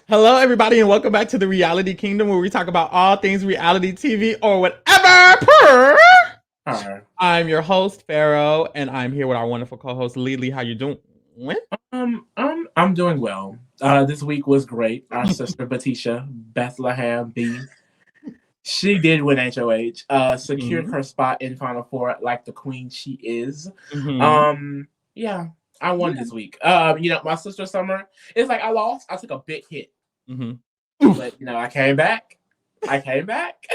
Hello, everybody, and welcome back to the Reality Kingdom, where we talk about all things reality TV or whatever. Alright. I'm your host, Pharaoh, and I'm here with our wonderful co-host, Lily. How you doing? I'm doing well. This week was great. Our sister Batisha Bethlehem B. She did win HOH. Secured Mhm. her spot in Final Four like the queen she is. Mhm. Yeah, I won Yeah. this week. My sister Summer. It's like I lost. I took a big hit, Mhm. but I came back. I came back.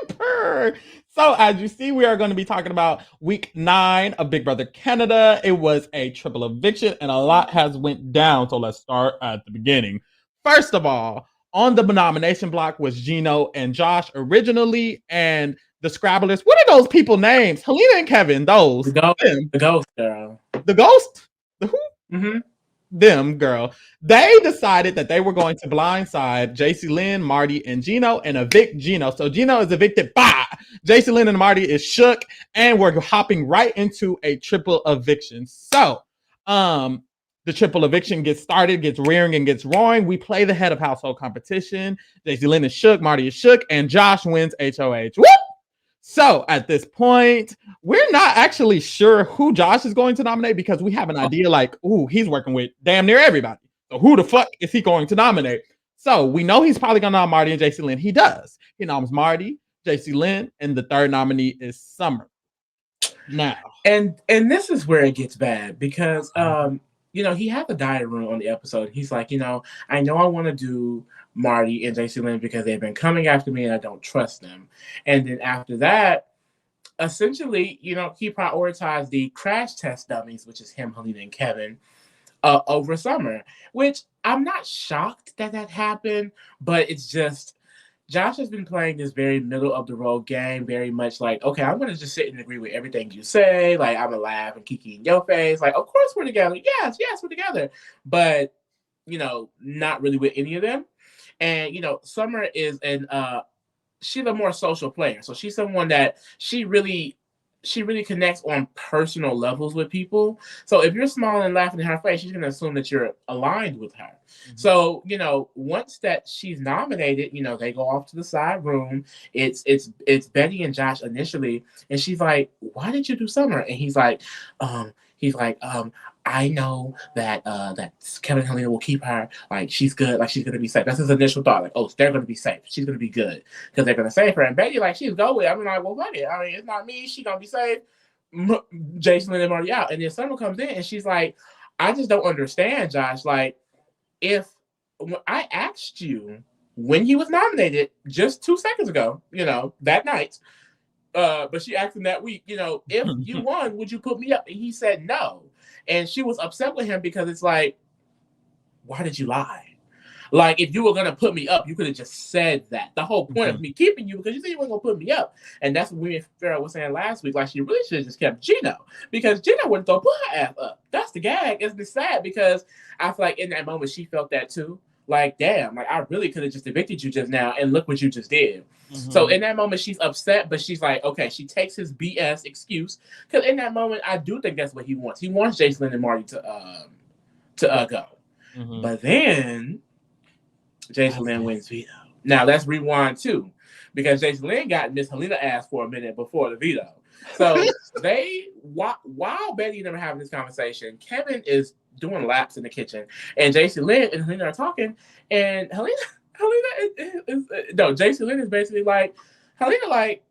Purr. So, as you see, we are going to be talking about week 9 of Big Brother Canada. It was a triple eviction, and a lot has went down. So let's start at the beginning. First of all, on the nomination block was Gino and Josh originally, and the Scrabblers. What are those people names? Helena and Kevin. the Those ghost, them. the ghost girl. The Ghost. The who? Mm-hmm. Them, girl. They decided that they were going to blindside JC Lynn, Marty, and Gino and evict Gino. So Gino is evicted. Bah! JC Lynn and Marty is shook, and we're hopping right into a triple eviction. So, the triple eviction gets started, gets rearing, and gets roaring. We play the head of household competition. JC Lynn is shook, Marty is shook, and Josh wins HOH. Woo! So at this point, we're not actually sure who Josh is going to nominate because we have an idea like, ooh, he's working with damn near everybody. So who the fuck is he going to nominate? So we know he's probably going to nominate Marty and JC Lynn. He does. He nominates Marty, JC Lynn, and the third nominee is Summer. Now, And this is where it gets bad because he had the diary room on the episode. He's like, I know I want to do Marty and JC Lynn because they've been coming after me and I don't trust them. And then after that, essentially, he prioritized the crash test dummies, which is him, Helena, and Kevin, over Summer, which I'm not shocked that happened, but it's just Josh has been playing this very middle of the road game, very much like, okay, I'm gonna just sit and agree with everything you say. Like I'm gonna laugh and kiki in your face. Like, of course we're together. Yes, we're together. But not really with any of them. And Summer is she's a more social player. So she's someone that she really connects on personal levels with people. So if you're smiling and laughing in her face, she's gonna assume that you're aligned with her. So, once that she's nominated, they go off to the side room. It's Betty and Josh initially, and she's like, "Why did you do Summer?" And he's like, I know that Kevin and Helena will keep her. Like she's good. Like she's gonna be safe. That's his initial thought. Like, oh, they're gonna be safe. She's gonna be good because they're gonna save her. And Betty, like, she's go with it. I'm like, well, fuck it. I mean, it's not me. She gonna be safe. Jason and them already out. And then Summer comes in and she's like, I just don't understand, Josh. Like, if I asked you when he was nominated just 2 seconds ago, that night, but she asked him that week, if you won, would you put me up? And he said no. And she was upset with him because it's like, why did you lie? Like, if you were gonna put me up, you could have just said that. The whole point of me keeping you because you said you weren't gonna put me up, and that's what me and Farrah was saying last week. Like, she really should have just kept Gino because Gino wouldn't throw her ass up. That's the gag. It's sad because I feel like in that moment she felt that too. Like, damn, like I really could have just evicted you just now, and look what you just did. So in that moment, she's upset, but she's like, okay, she takes his BS excuse because in that moment, I do think that's what he wants. He wants Jason and Marty to go, but then Jason Lynn wins veto. Now let's rewind too, because Jason Lynn got Miss Helena ass for a minute before the veto. So while Betty and them are having this conversation, Kevin is doing laps in the kitchen, and Jason Lynn and Helena are talking, and Jason Lynn is basically like, Helena, like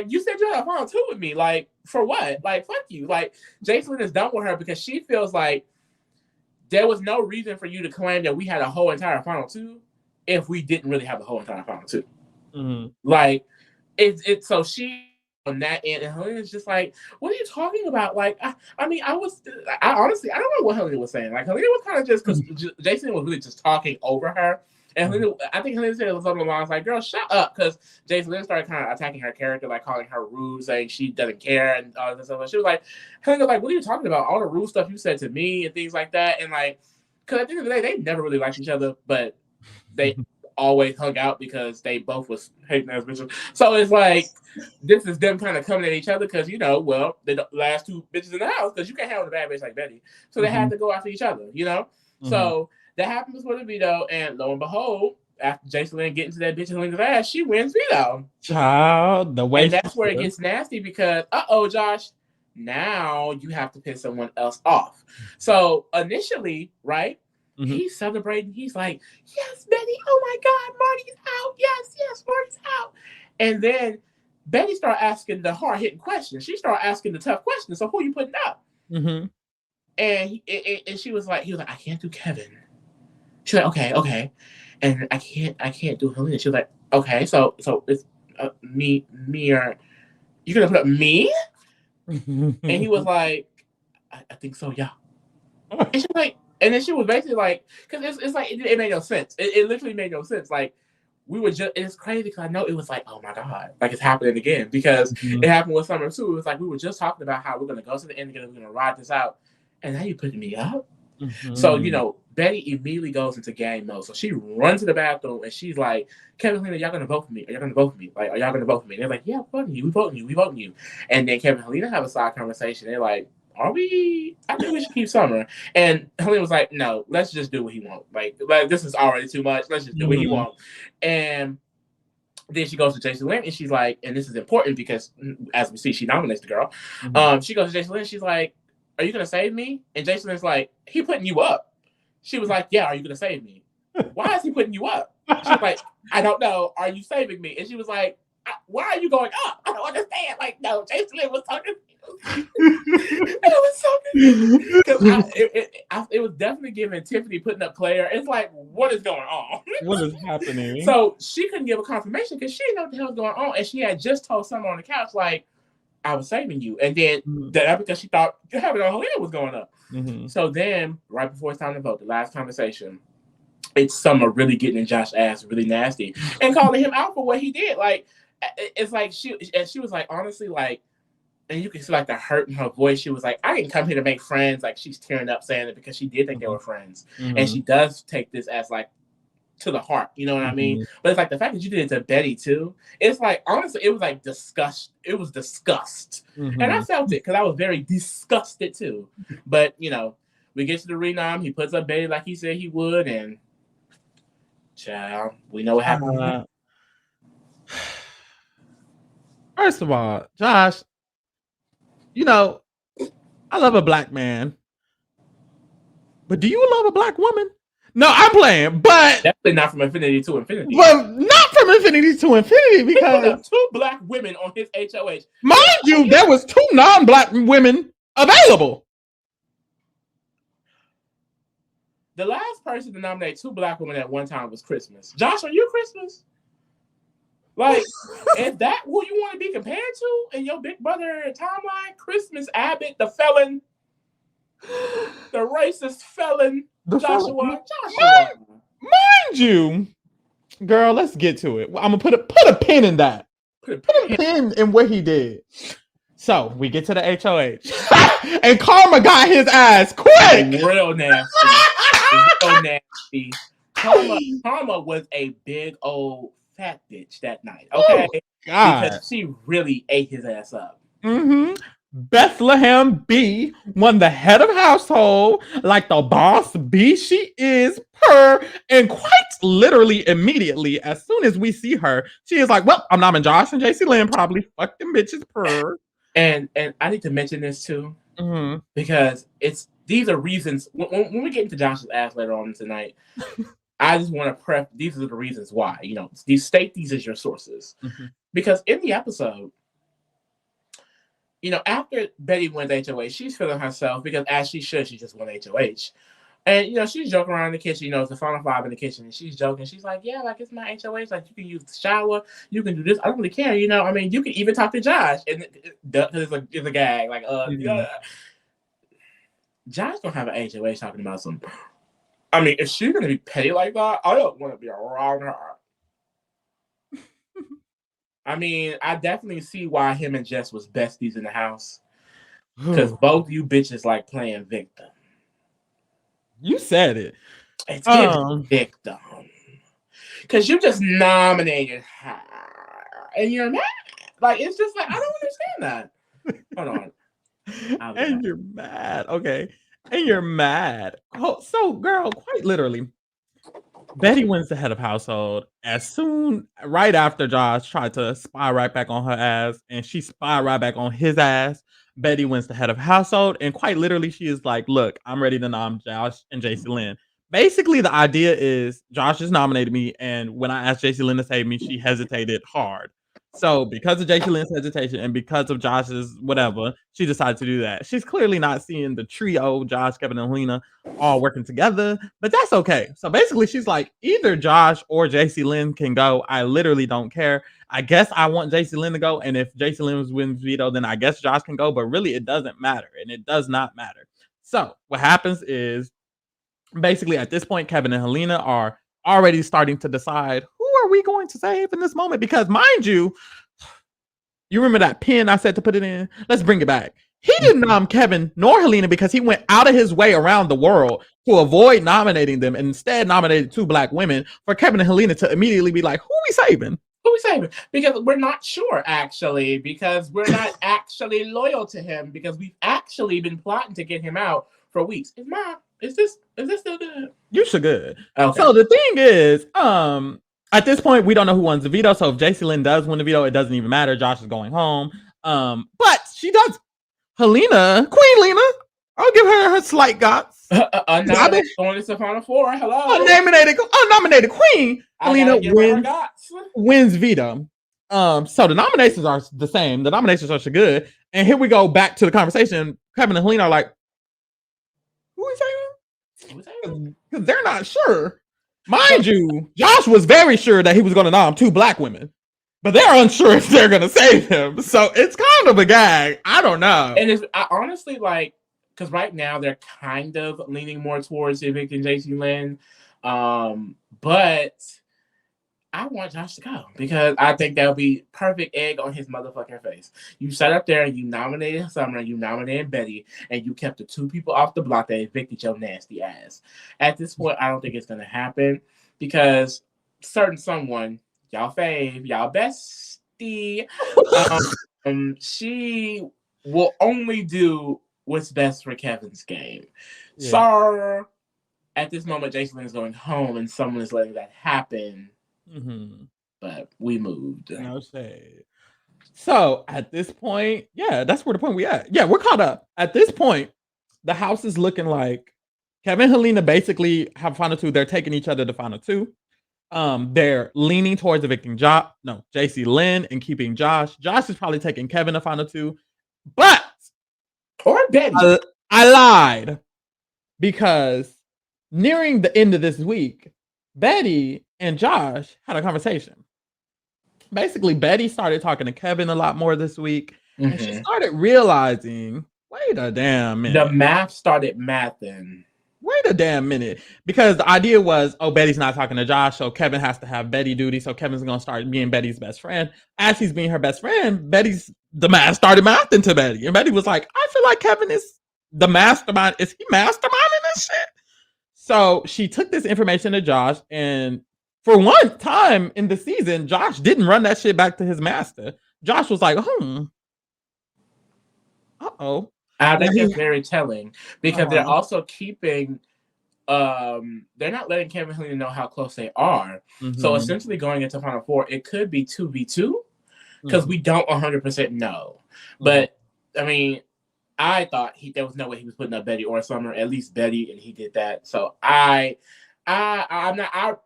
you said you had a final two with me, like for what? Like fuck you. Like Jason Lynn is done with her because she feels like there was no reason for you to claim that we had a whole entire final two if we didn't really have the whole entire final 2 Like it's so she on that end, and Helena's just like, "What are you talking about?" Like, I honestly, I don't know what Helena was saying. Like, Helena was kind of just because Jason was really just talking over her. And Helena, I think Helena said it was something along the lines like, "Girl, shut up," because Jason Lynn started kind of attacking her character, like calling her rude, saying she doesn't care and all this stuff. And she was like, Helena, like, "What are you talking about? All the rude stuff you said to me and things like that." And like, because at the end of the day, they never really liked each other, but they always hung out because they both was hating as bitches. So it's like this is them kind of coming at each other because well, the last two bitches in the house because you can't have a bad bitch like Betty, so they had to go after each other. So that happens with a veto, and lo and behold, after Jason Lynn gets into that bitch Helena's ass, she wins veto. Child, the way And that's where it gets nasty because, Josh, now you have to piss someone else off. So initially, right, he's celebrating. He's like, yes, Betty. Oh my God, Marty's out. Yes, Marty's out. And then Betty started asking the hard-hitting questions. She started asking the tough questions. So who are you putting up? And she was like, he was like, I can't do Kevin. She's like, okay. And I can't do Helena. She was like, okay, so it's me or you gonna put up me? And he was like, I think so, yeah. And she was like, and then she was basically like, because it's like it made no sense. It literally made no sense. Like we were just, it's crazy because I know it was like, oh my God, like it's happening again because it happened with Summer too. It was like we were just talking about how we're gonna go to the end and we're gonna ride this out, and now you're putting me up. So, Betty immediately goes into game mode. So she runs to the bathroom and she's like, Kevin and Helena, y'all gonna vote for me? Are y'all gonna vote for me? Like, are y'all gonna vote for me? And they're like, yeah, we're voting you. We voting you. And then Kevin and Helena have a side conversation. They're like, are we? I think we should keep Summer. And Helena was like, no, let's just do what he wants. Like this is already too much. Let's just do what he wants. And then she goes to Jason Lynn and she's like, and this is important because as we see, she nominates the girl. She goes to Jason Lynn. She's like, are you gonna save me? And Jason is like, he putting you up. She was like, yeah, are you gonna save me? Why is he putting you up? She was like, I don't know. Are you saving me? And she was like, why are you going up? I don't understand. Like, no, Jason Lynn was talking. It was so good. Because it was definitely giving Tiffany putting up Claire. It's like, what is going on? What is happening? So she couldn't give a confirmation because she didn't know what the hell was going on. And she had just told someone on the couch, like, I was saving you. And then that because she thought having on Helena was going up. So then, right before it's time to vote, the last conversation, it's Summer really getting in Josh's ass really nasty and calling him out for what he did. Like, it's like she was like, honestly, like, and you can see like the hurt in her voice. She was like, I didn't come here to make friends. Like, she's tearing up saying it because she did think they were friends. And she does take this as like, to the heart, you know what I mean? But it's like the fact that you did it to Betty too. It's like honestly, it was like disgust. It was disgust, and I felt it because I was very disgusted too. But we get to the renom. He puts up Betty like he said he would, and child, we know what happened. First of all, Josh, I love a black man, but do you love a black woman? No, I'm playing, but definitely not from Infinity to Infinity. Well, not from Infinity to Infinity because he put up 2 black women on his HOH. Mind you, there was 2 non-black women available. The last person to nominate 2 black women at one time was Christmas. Josh, are you Christmas? Like, is that who you want to be compared to in your Big Brother timeline? Christmas Abbott, the felon, the racist felon. Joshua. Mind you, girl, let's get to it. I'm gonna put a pin in that. Put a pin in what he did. So we get to the HOH, and Karma got his ass quick. Real nasty. Real nasty. Karma was a big old fat bitch that night. Okay, because she really ate his ass up. Bethlehem B won the head of household like the boss B she is and quite literally immediately as soon as we see her, she is like, well, I'm nominating Josh and JC Lynn probably fuck them bitches And I need to mention this too because these are reasons when we get into Josh's ass later on tonight. I just want to prep. These are the reasons why. These as your sources because in the episode. After Betty wins HOH, she's feeling herself because as she should, she just won HOH. And, she's joking around in the kitchen, it's the final 5 in the kitchen, and she's joking. She's like, yeah, like, it's my HOH. Like, you can use the shower. You can do this. I don't really care, I mean, you can even talk to Josh. And it's a gag. Like, Josh don't have an HOH talking about some. I mean, if she's going to be petty like that, I don't want to be around her. I mean, I definitely see why him and Jess was besties in the house. Because both you bitches like playing victim. You said it. It's giving victim. Because you just nominated her. And you're mad. Like, it's just like, I don't understand that. Hold on. And you're mad. Okay. And you're mad. Oh, so girl, quite literally, Betty wins the head of household as soon right after Josh tried to spy right back on her ass, and she spied right back on his ass. Betty wins the head of household, and quite literally, she is like, "Look, I'm ready to nom Josh and JC Lynn." Basically, the idea is Josh has nominated me, and when I asked JC Lynn to save me, she hesitated hard. So, because of JC Lynn's hesitation and because of Josh's whatever, she decided to do that. She's clearly not seeing the trio, Josh, Kevin, and Helena, all working together, but that's okay. So basically, she's like, either Josh or JC Lynn can go. I literally don't care. I guess I want JC Lynn to go, and if JC Lynn wins veto, then I guess Josh can go. But really, it doesn't matter, and it does not matter. So what happens is basically at this point, Kevin and Helena are already starting to decide who are we going to save in this moment, because mind you, you remember that pin I said to put it in? Let's bring it back. He didn't nom Kevin nor Helena because he went out of his way around the world to avoid nominating them and instead nominated two black women for Kevin and Helena to immediately be like, who are we saving? Who we saving? Because we're not sure, actually, because we're not actually loyal to him, because we've actually been plotting to get him out for weeks. Is this still good? You should good. Okay. So the thing is, at this point, we don't know who wins the veto. So if JC Lynn does win the veto, it doesn't even matter. Josh is going home. But she does. Helena, Queen Lena, I'll give her slight guts. Unnominated going to Final Four. Hello. Unnominated Queen Helena wins veto. So the nominations are the same. The nominations are so good. And here we go back to the conversation. Kevin and Helena are like, who are we saying? Because they're not sure. Mind you, Josh was very sure that he was going to nom two black women, but they're unsure if they're going to save him. So it's kind of a gag. I don't know. And I honestly like, because right now they're kind of leaning more towards evicting JC Lynn. But I want Josh to go because I think that'll be perfect egg on his motherfucking face. You sat up there and you nominated Summer, you nominated Betty, and you kept the two people off the block that evicted your nasty ass. At this point, I don't think it's going to happen because certain someone, y'all fave, y'all bestie, she will only do what's best for Kevin's game. Yeah. So at this moment, JC Lynn is going home and someone is letting that happen. Mm-hmm. But we moved. No shade. So at this point, yeah, that's where the point we at. Yeah, we're caught up. At this point, the house is looking like Kevin and Helena basically have final two. They're taking each other to final two. They're leaning towards evicting JC Lynn and keeping Josh. Josh is probably taking Kevin to final two. But or Betty. I lied because nearing the end of this week, Betty and Josh had a conversation. Basically, Betty started talking to Kevin a lot more this week, and she started realizing, wait a damn minute. The math started mathing. Wait a damn minute. Because the idea was, Betty's not talking to Josh, so Kevin has to have Betty duty, so Kevin's going to start being Betty's best friend. As he's being her best friend, the math started mathing to Betty. And Betty was like, I feel like Kevin is the mastermind. Is he masterminding this shit? So she took this information to Josh, and for one time in the season, Josh didn't run that shit back to his master. Josh was like, uh-oh. I think it's very telling because they're also keeping, they're not letting Kevin and Helena know how close they are. Mm-hmm. So essentially going into Final Four, it could be 2v2 because we don't 100% know. Mm-hmm. But, I mean, I thought there was no way he was putting up Betty or Summer, at least Betty, and he did that. So I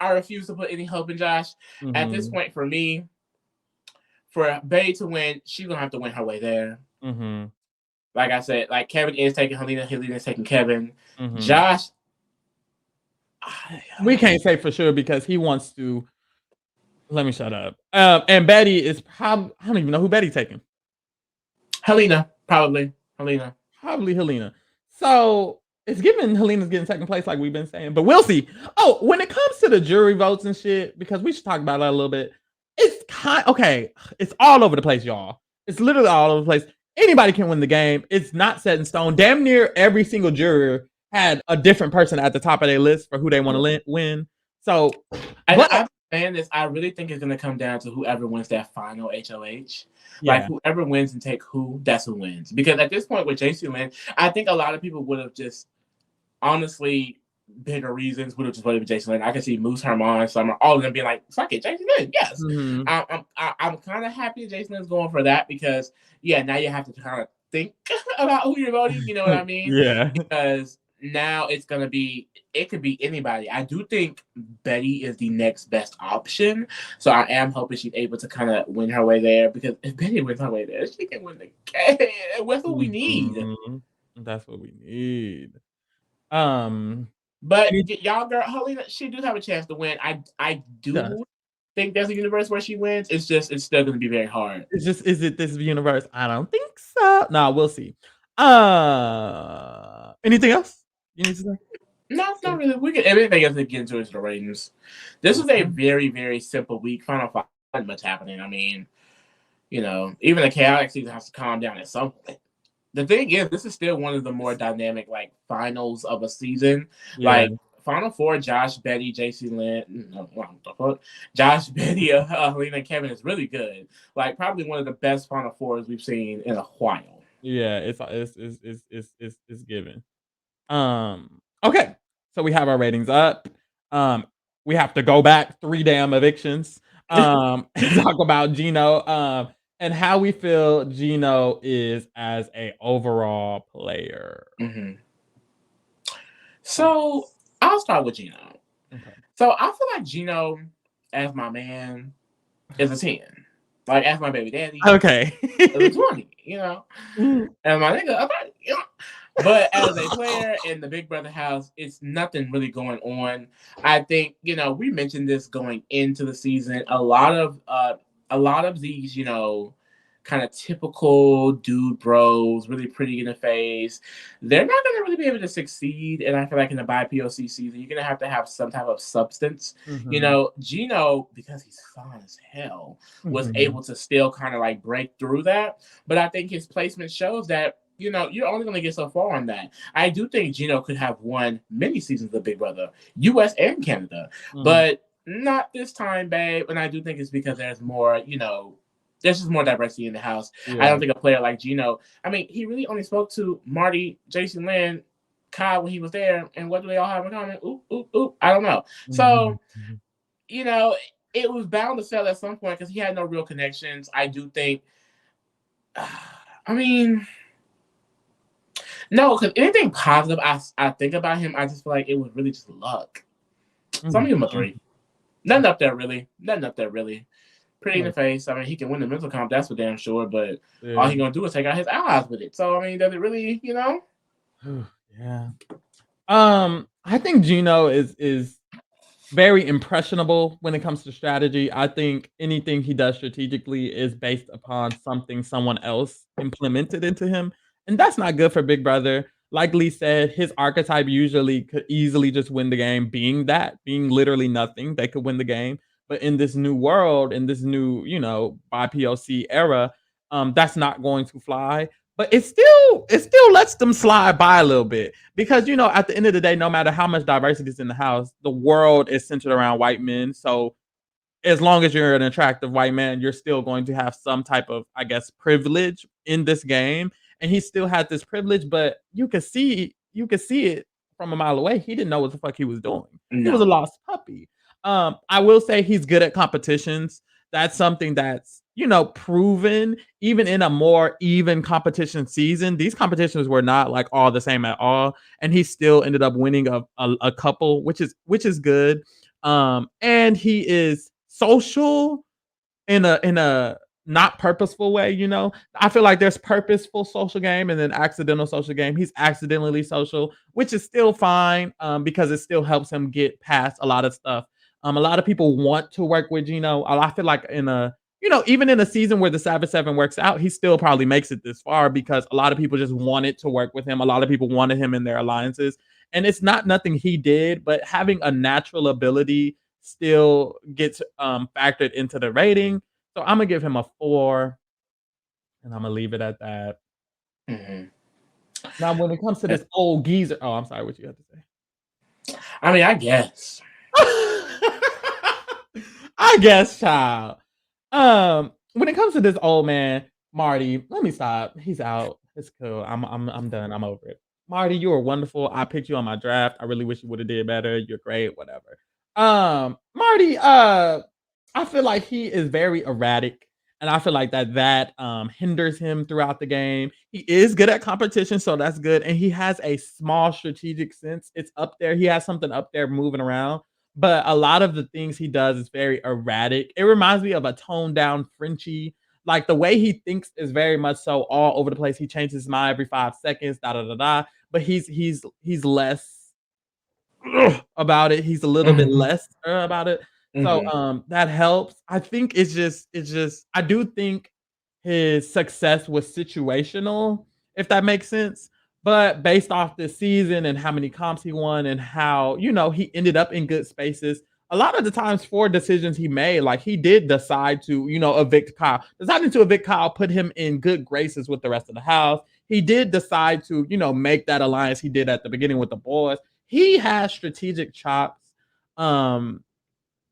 refuse to put any hope in Josh. Mm-hmm. At this point, for me, for Betty to win, she's gonna have to win her way there. Mm-hmm. Like I said, like Kevin is taking Helena, Helena is taking Kevin. Mm-hmm. Josh, we can't say for sure because he wants to. Let me shut up. And Betty is probably, I don't even know who Betty's taking. Helena, probably Helena. So it's given Helena's getting second place, like we've been saying, but we'll see. Oh, when it comes to the jury votes and shit, because we should talk about that a little bit. It's it's all over the place, y'all. It's literally all over the place. Anybody can win the game. It's not set in stone. Damn near every single juror had a different person at the top of their list for who they want to win. So, I'm saying this. I really think it's going to come down to whoever wins that final HOH. Yeah. Like whoever wins and take that's who wins. Because at this point with JC Lynn, I think a lot of people would have just honestly, bigger reasons would have just voted for Jason Lynn. I can see Moose, Herman, Summer, all of them being like, fuck it, Jason Lynn, yes. Mhm. I'm kind of happy Jason Lynn's going for that because, yeah, now you have to kind of think about who you're voting, you know what I mean? Yeah. Because now it could be anybody. I do think Betty is the next best option. So I am hoping she's able to kind of win her way there because if Betty wins her way there, she can win the game. That's what we need. Mhm. That's what we need. Um, But any y'all, girl, Helena, she do have a chance to win. I does. do think there's a universe where she wins. It's still going to be very hard. It's just is it this universe? I don't think so. No, we'll see. Anything else you need to say? No, not really. We can everything else to get into is the ratings. This was a Okay. very, very simple week. Final Five, not much happening. I mean, even the chaotic season has to calm down at some point. The thing is, this is still one of the more dynamic like finals of a season. Yeah. Like Final Four, Josh, Betty, JC Lynn, no, what the fuck? Josh, Betty, Helena, and Kevin is really good. Like probably one of the best Final Fours we've seen in a while. Yeah, it's given. Okay. So we have our ratings up. Um, we have to go back 3 damn evictions. And talk about Gino, and how we feel Gino is as a overall player. hmm So I'll start with Gino. Okay. So I feel like Gino, as my man, is a 10. Like as my baby daddy, Okay. is a 20, Mm. And my nigga, But as a player in the Big Brother house, it's nothing really going on. I think, we mentioned this going into the season. A lot of these, kind of typical dude bros, really pretty in the face, they're not gonna really be able to succeed. And I feel like in the BIPOC season, you're gonna have some type of substance. Mhm. Gino, because he's fine as hell, was Mhm. able to still kind of like break through that. But I think his placement shows that you're only going to get so far on that. I do think Gino could have won many seasons of Big Brother, US and Canada, Mhm. but not this time, babe. And I do think it's because there's more, there's just more diversity in the house. I Yeah. don't think a player like Gino, I mean, he really only spoke to Marty, Jason Lynn, Kyle when he was there. And what do they all have in common? Oop, oop, oop. I don't know. Mhm. So, you know, it was bound to sell at some point because he had no real connections. I do think, I mean, no, because anything positive I think about him, I just feel like it was really just luck. So I'm Mhm. gonna give him a 3. Nothing up there really. Nothing up there really. Pretty in the Like, face. I mean, he can win the mental comp, that's for damn sure, but all yeah. he gonna do is take out his allies with it. So I mean, does it really? Yeah. I think Gino is very impressionable when it comes to strategy. I think anything he does strategically is based upon something someone else implemented into him, and that's not good for Big Brother. Like Lee said, his archetype usually could easily just win the game, being literally nothing. They could win the game, but in this new world, in this new, BIPOC era, that's not going to fly. But it still lets them slide by a little bit because at the end of the day, no matter how much diversity is in the house, the world is centered around white men. So as long as you're an attractive white man, you're still going to have some type of, I guess, privilege in this game. And he still had this privilege, but you could see it from a mile away. He didn't know what the fuck he was doing. He was a No. lost puppy. I will say he's good at competitions. That's something that's proven even in a more even competition season. These competitions were not like all the same at all, and he still ended up winning a couple, which is good. And he is social in a not purposeful way. I feel like there's purposeful social game and then accidental social game. He's accidentally social, which is still fine, because it still helps him get past a lot of stuff. A lot of people want to work with Gino. I feel like even in a season where the Savage Seven works out, he still probably makes it this far because a lot of people just wanted to work with him. A lot of people wanted him in their alliances. And it's not nothing he did, but having a natural ability still gets factored into the rating. So I'm gonna give him a 4, and I'm gonna leave it at that. hmm Now, when it comes to this old geezer, oh, I'm sorry, what you had to say? I mean, I guess. I guess, child. When it comes to this old man, Marty, let me stop. He's out. It's cool. I'm done. I'm over it. Marty, you were wonderful. I picked you on my draft. I really wish you would have did better. You're great, whatever. Marty, I feel like he is very erratic, and I feel like that hinders him throughout the game. He is good at competition, so that's good, and he has a small strategic sense. It's up there. He has something up there moving around, but a lot of the things he does is very erratic. It reminds me of a toned down Frenchie. Like the way he thinks is very much so all over the place. He changes his mind every 5 seconds, da da da da. But he's less about it. He's a little bit Mm-hmm. less about it. So Mm-hmm. that helps. I think it's just I do think his success was situational, if that makes sense. But based off this season and how many comps he won and how, he ended up in good spaces, a lot of the times for decisions he made, like he did decide to, evict Kyle. Deciding to evict Kyle put him in good graces with the rest of the house. He did decide to, make that alliance he did at the beginning with the boys. He has strategic chops. Um,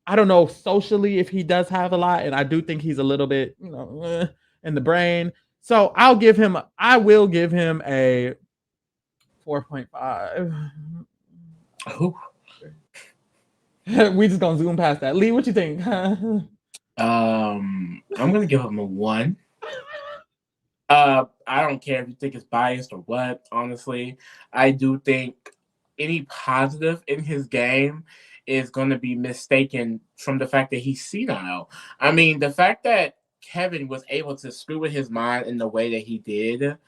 I don't know socially if he does have a lot, and I do think he's a little bit, in the brain. So I will give him a 4.5. Oh. We just gonna zoom past that. Lee, what you think? I'm gonna give him a 1. I don't care if you think it's biased or what. Honestly, I do think any positive in his game is going to be mistaken from the fact that he's senile. I mean, the fact that Kevin was able to screw with his mind in the way that he did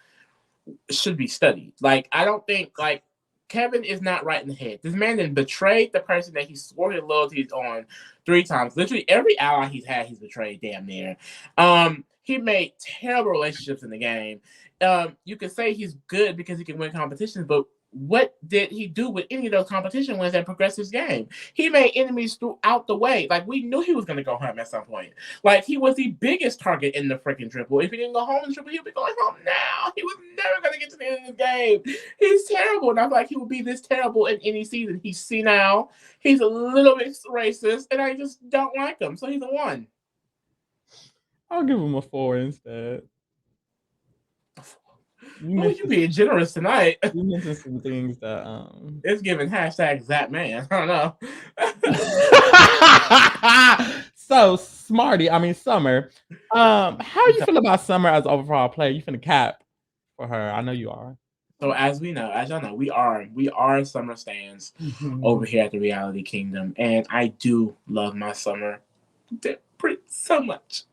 should be studied. Like, I don't think like Kevin is not right in the head. This man then betrayed the person that he swore his loyalties on 3 times. Literally every ally he's had, he's betrayed damn near. He made terrible relationships in the game. You could say he's good because he can win competitions, but what did he do with any of those competition wins that progressed his game? He made enemies throughout the way. Like, we knew he was going to go home at some point. Like, he was the biggest target in the freaking triple. If he didn't go home in the triple, he'd be going home now. He was never going to get to the end of the game. He's terrible. And I feel like he would be this terrible in any season. He's senile. He's a little bit racist. And I just don't like him. So he's a 1. I'll give him a 4 instead. You being generous tonight. You mentioned some things that It's giving hashtag that man. I don't know. So Summer. How you feel about Summer as overall player? You finna cap for her. I know you are. So as y'all know, we are Summer stands over here at the Reality Kingdom, and I do love my Summer so much.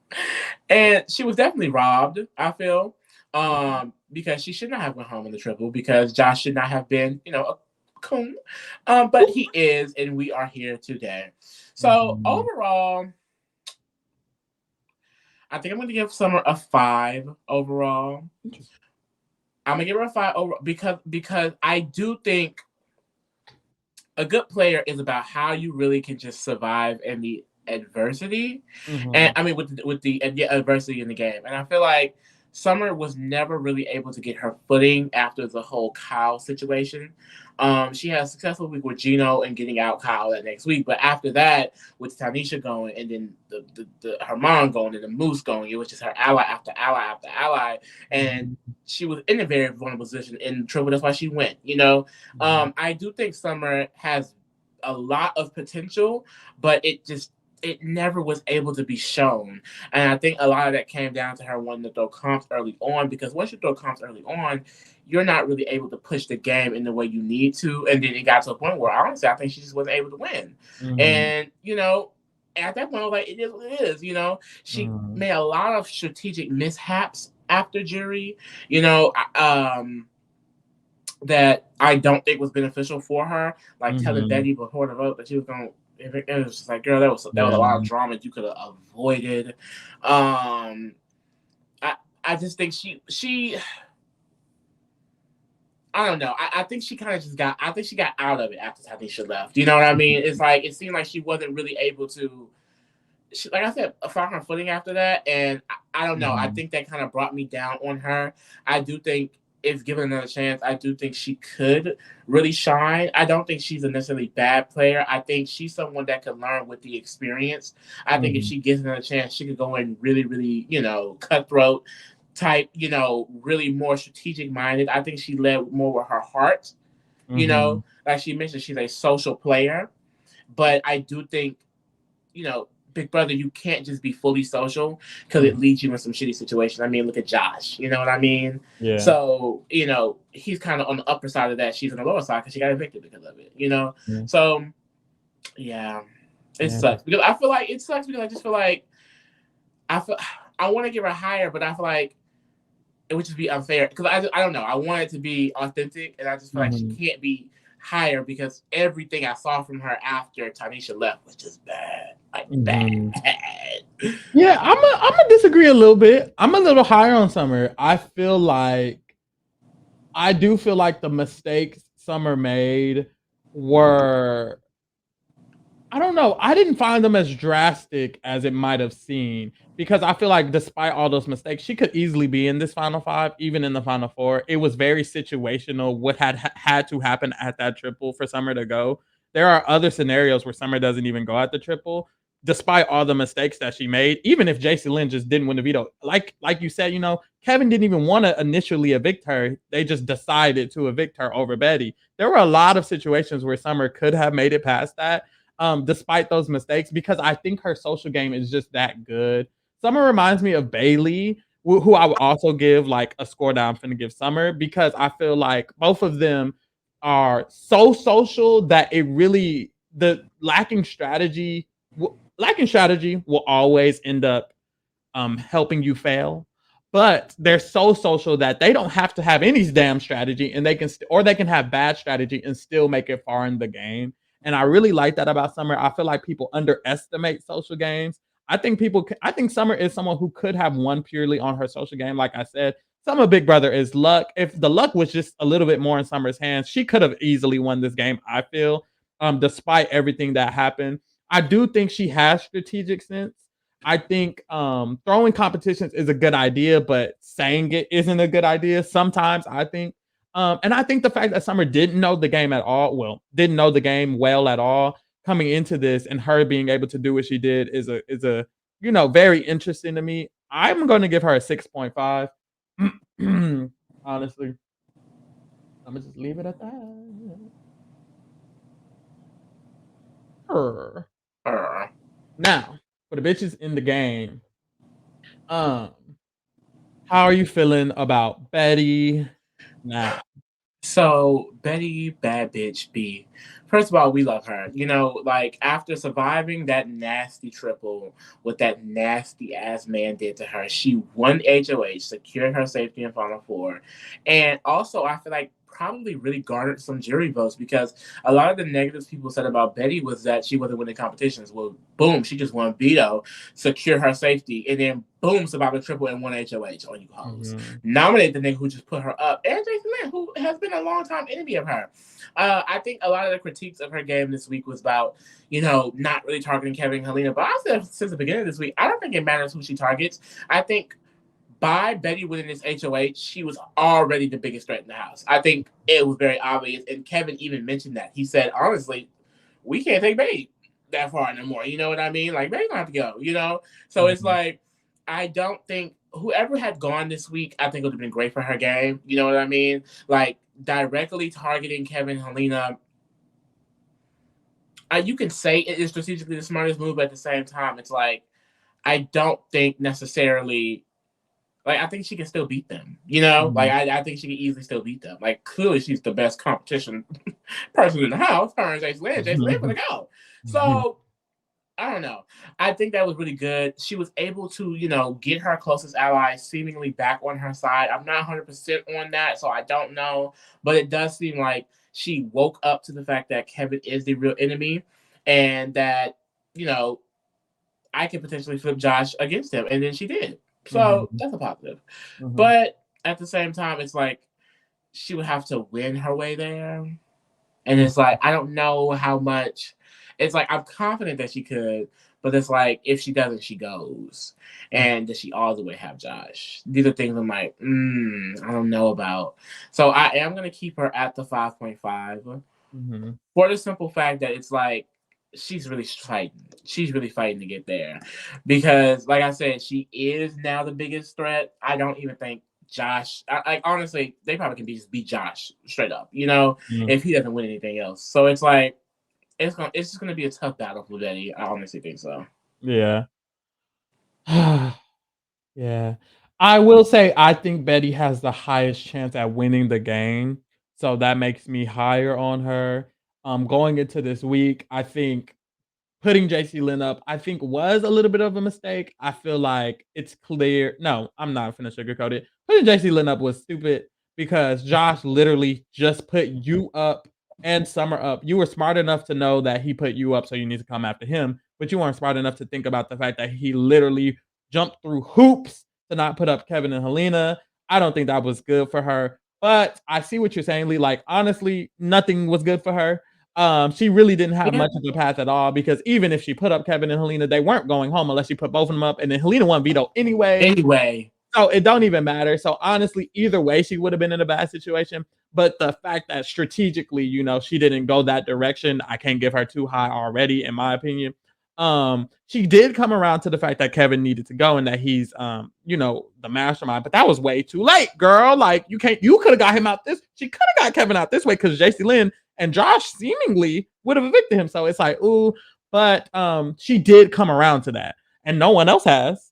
And she was definitely robbed, I feel, because she should not have went home in the triple, because Josh should not have been, a coon. But he is, and we are here today. So overall, I think I'm going to give Summer a 5 overall. I'm gonna give her a 5 over because I do think a good player is about how you really can just survive in the adversity, and I mean with the adversity in the game. And I feel like Summer was never really able to get her footing after the whole Kyle situation. She had a successful week with Gino and getting out Kyle that next week, but after that, with Tanisha going and then her mom going and the Moose going, it was just her ally after ally after ally, and she was in a very vulnerable position in trouble. That's why she went. I do think Summer has a lot of potential, but it never was able to be shown. And I think a lot of that came down to her wanting to throw comps early on, because once you throw comps early on, you're not really able to push the game in the way you need to. And then it got to a point where, honestly, I think she just wasn't able to win. And, at that point, I was like, it is what it is. She made a lot of strategic mishaps after jury, that I don't think was beneficial for her. Like telling Betty before the vote that she was going to, it was just like, girl, that was a lot of drama you could have avoided. I just think she I don't know. I think she kind of got out of it after Tanisha left. You know what I mean? It's like, it seemed like she wasn't really able to, like I said, find her footing after that. And I don't know. I think that kind of brought me down on her. I do think if given another chance, I do think she could really shine. I don't think she's a necessarily bad player. I think she's someone that could learn with the experience. I think if she gets another chance, she could go in really, really, cutthroat, type, really more strategic minded. I think she led more with her heart. Mm-hmm. Like she mentioned, she's a social player, but I do think, Big Brother, you can't just be fully social because it leads you in some shitty situations. I mean, look at Josh. You know what I mean? Yeah. So, he's kind of on the upper side of that. She's on the lower side because she got evicted because of it. Yeah. So, yeah, it Yeah. sucks because I feel like it sucks because I just feel like I want to give her higher, but I feel like it would just be unfair because I don't know. I want it to be authentic, and I just feel like she Mm-hmm. can't be higher because everything I saw from her after Tanisha left was just bad, like Mm-hmm. bad. Yeah, I'm gonna disagree a little bit. I'm a little higher on Summer. I do feel like the mistakes Summer made were, I don't know. I didn't find them as drastic as it might have seemed because I feel like despite all those mistakes, she could easily be in this final five, even in the final four. It was very situational what had to happen at that triple for Summer to go. There are other scenarios where Summer doesn't even go at the triple, despite all the mistakes that she made. Even if JC Lynn just didn't win the veto, like you said, Kevin didn't even want to initially evict her. They just decided to evict her over Betty. There were a lot of situations where Summer could have made it past that, despite those mistakes, because I think her social game is just that good. Summer reminds me of Bailey, who I would also give like a score that I'm finna give Summer, because I feel like both of them are so social that it really, the lacking strategy will always end up helping you fail. But they're so social that they don't have to have any damn strategy, and they can have bad strategy and still make it far in the game. And I really like that about Summer. I feel like people underestimate social games. I think Summer is someone who could have won purely on her social game. Like I said, Summer Big Brother is luck. If the luck was just a little bit more in Summer's hands, she could have easily won this game, I feel, despite everything that happened. I do think she has strategic sense. I think throwing competitions is a good idea, but saying it isn't a good idea sometimes, I think. And I think the fact that Summer didn't know the game at all, well, didn't know the game well at all coming into this, and her being able to do what she did is a very interesting to me. I'm going to give her a 6.5. Honestly, I'm gonna just leave it at that. Her. Now, for the bitches in the game, um, how are you feeling about Betty now? So Betty, bad bitch B. First of all, we love her. Like after surviving that nasty triple, what that nasty ass man did to her, she won HOH, secured her safety in Final Four, and also I feel like probably really garnered some jury votes because a lot of the negatives people said about Betty was that she wasn't winning competitions. Well, boom, she just won veto, secure her safety, and then boom, survived a triple and won HOH on you hoes. Mm-hmm. Nominate the nigga who just put her up, and Jason Lynn, who has been a long time enemy of her. I think a lot of the critiques of her game this week was about, not really targeting Kevin and Helena. But I said since the beginning of this week, I don't think it matters who she targets. I think by Betty winning this HOH, she was already the biggest threat in the house. I think it was very obvious, and Kevin even mentioned that. He said, honestly, we can't take Betty that far anymore. You know what I mean? Like, Betty don't have to go. So it's like, I don't think whoever had gone this week, I think it would have been great for her game. You know what I mean? Like, directly targeting Kevin and Helena, you can say it is strategically the smartest move, but at the same time, it's like, I don't think necessarily. Like, I think she can still beat them. Like, I think she can easily still beat them. Like, clearly she's the best competition person in the house. Her and Jason Lynn. Jason Lynn for the go. So, I don't know. I think that was really good. She was able to, get her closest ally seemingly back on her side. I'm not 100% on that, so I don't know. But it does seem like she woke up to the fact that Kevin is the real enemy and that, I could potentially flip Josh against him. And then she did. So that's a positive. But at the same time, it's like she would have to win her way there. And it's like, I don't know how much. It's like, I'm confident that she could, but it's like, if she doesn't, she goes. And does she all the way have Josh? These are things I'm like, I don't know about. So I am going to keep her at the 5.5 for the simple fact that it's like, she's really fighting. she's really fighting to get there because, like I said, she is now the biggest threat. I don't even think Josh. I honestly, they probably can just beat Josh straight up. Mm. If he doesn't win anything else. So it's like it's just gonna be a tough battle for Betty. I honestly think so. Yeah. Yeah. I will say I think Betty has the highest chance at winning the game, so that makes me higher on her. Going into this week, I think putting JC Lynn up, I think was a little bit of a mistake. I feel like it's clear. No, I'm not finna sugarcoat it. Putting JC Lynn up was stupid because Josh literally just put you up and Summer up. You were smart enough to know that he put you up, so you need to come after him, but you weren't smart enough to think about the fact that he literally jumped through hoops to not put up Kevin and Helena. I don't think that was good for her. But I see what you're saying, Lee. Like, honestly, nothing was good for her. She really didn't have Yeah. much of a path at all because even if she put up Kevin and Helena, they weren't going home unless she put both of them up, and then Helena won veto anyway. Anyway, So it don't even matter. So honestly, either way, she would have been in a bad situation. But the fact that strategically, she didn't go that direction, I can't give her too high already, in my opinion. She did come around to the fact that Kevin needed to go and that he's the mastermind, but that was way too late, girl. Like you could have got him out this. She could have got Kevin out this way because JC Lynn and Josh seemingly would have evicted him. So it's like, ooh, but she did come around to that, and no one else has.